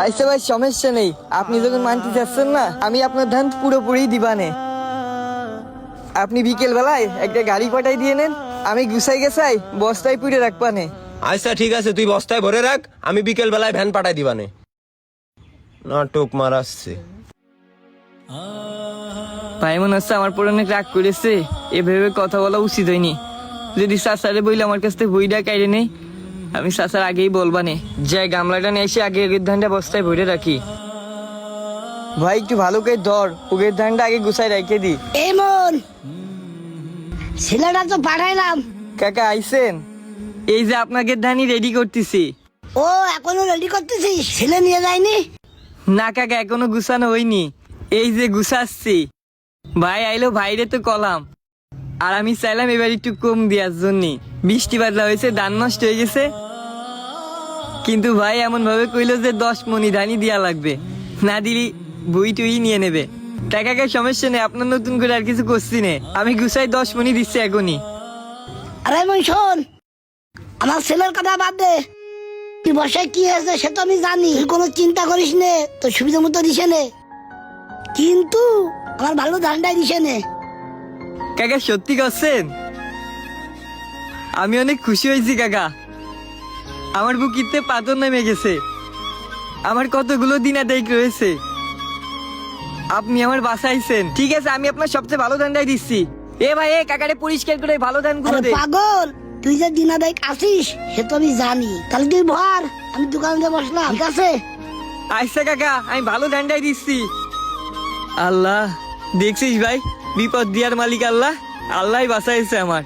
আচ্ছা ভাই, সমস্যা নেই। আপনি যখন মানতে চাচ্ছেন না, আমি আপনার ধান পুরোপুরি দিবানে। আপনি বিকেল বেলায় একটা গাড়ি পাঠাই দিয়ে নেন, আমি গুছাই গেছাই বস্তায় পুড়ে রাখবানে। আচ্ছা ঠিক আছে, তুই বস্তায় ভরে রাখ, আমি বিকেল বেলায় ভ্যান পাঠাই দিবানে। নাটক মারাচ্ছে। ভাই মনে হচ্ছে আমার পর অনেক রাগ করেছে, এভাবে কথা বলা উচিত হয়নি। যদি চাচারে বইলে আমার কাছ থেকে বইটা কাইরে নেই, আমি চাচার আগেই বলবানে। যাই গামলাটা নিয়ে এসে আগে আগের ধানটা বস্তায় ভরে রাখি। ভাই একটু ভালো করে ধর, উগের ধানটা আগে গুছাই রেখে দি। এমন ছেলেটা তো পাঠাইলাম। কাকা আইছেন? এই যে আপনাকে ধানই রেডি করতেছি। ও এখনো রেডি করতেছিস? ছেলে নিয়ে যায়নি? না কাকা, এখনো গুছানো হয়নি, এই যে গুছাচ্ছি। ভাই আইলো, ভাইরে তো কলাম। আর আমি চাইলাম এবার একটু কম দেওয়ার জন্য। বৃষ্টি বাদলা হয়েছে, ধান নষ্ট হয়ে গেছে। কিন্তু ভাই এমন ভাবে কইলো যে 10 মণি ধানই দেওয়া লাগবে, না দিলি বই টুই নিয়ে নেবে। টাকা সমস্যা নেই, আপনার নতুন করে আর কিছু করছি নে, আমি গুছাই 10 মণি দিচ্ছি এখনই। আরে এমন শোন, আমার ছেলের কথা বাদ দে। তুই বর্ষায় কি হয়েছে সে তো আমি জানি, তুই কোনো চিন্তা করিস নে, তোর সুবিধা মতো দিছে নে। কিন্তু আমার ভালো ধানটাই দিছে নে। কাকা সত্যি করছেন? আমি অনেক খুশি হয়েছি কাকা, আমার বুকিতে পাথর নেমে গেছে। আমার কতগুলো দিন আদায় রয়েছে, আপনি আমার বাসাইছেন। ঠিক আছে, আমি আপনার সবচেয়ে ভালো ধানটাই দিচ্ছি। এ ভাই, এ কাকারে পরিষ্কার করে ভালো ধানগুলো আরে দে। পাগল, তুই যে দিনাদায়ক আসিস সে তো আমি জানি। তাহলে তুই ভর, আমি দোকানে বসলাম, ঠিক আছে? আচ্ছা কাকা, আমি ভালো ধানটাই দিচ্ছি। আল্লাহ, দেখছিস ভাই, বিপদ দিয়ার মালিক আল্লাহ, আল্লাহ বাঁচাইছে আমার।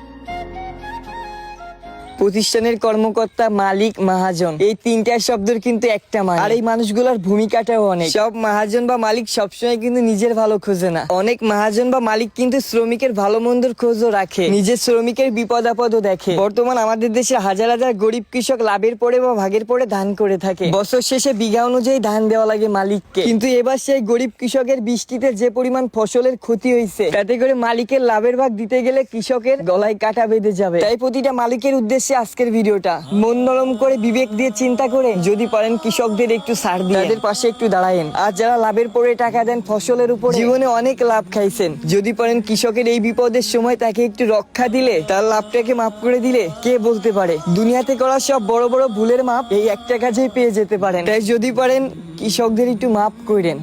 প্রতিষ্ঠানের কর্মকর্তা, মালিক, মহাজন, এই তিনটা শব্দের কিন্তু একটা মানে। আর এই মানুষগুলোর ভূমিকাটাও অনেক। সব মহাজন বা মালিক সবসময় কিন্তু নিজের ভালো খোঁজে না। অনেক মহাজন বা মালিক কিন্তু শ্রমিকের ভালো মন্দর খোঁজও রাখে, নিজের শ্রমিকের বিপদ আপদও দেখে। বর্তমান আমাদের দেশে হাজার হাজার গরিব কৃষক লাভের পরে বা ভাগের পরে ধান করে থাকে। বছর শেষে বিঘা অনুযায়ী ধান দেওয়া লাগে মালিককে। কিন্তু এবার সেই গরিব কৃষকের বৃষ্টিতে যে পরিমাণ ফসলের ক্ষতি হয়েছে, তাতে করে মালিকের লাভের ভাগ দিতে গেলে কৃষকের গলায় কাটা বেঁধে যাবে। তাই প্রতিটা মালিকের উদ্দেশ্যে আজকের ভিডিওটা, মন নরম করে বিবেক দিয়ে চিন্তা করে যদি পারেন কৃষকদের একটু ছাড় দিয়ে তাদের পাশে একটু দাঁড়ায়েন। আর যারা লাভের পরে টাকা দেন ফসলের উপর, জীবনে অনেক লাভ খাইছেন, যদি পারেন কৃষকের এই বিপদের সময় তাকে একটু রক্ষা দিলে, তার লাভটাকে মাফ করে দিলে, কে বলতে পারে দুনিয়াতে করা সব বড় বড় ভুলের মাপ এই একটা কাজেই পেয়ে যেতে পারেন। তাই যদি পারেন কৃষকদের একটু মাফ করেন।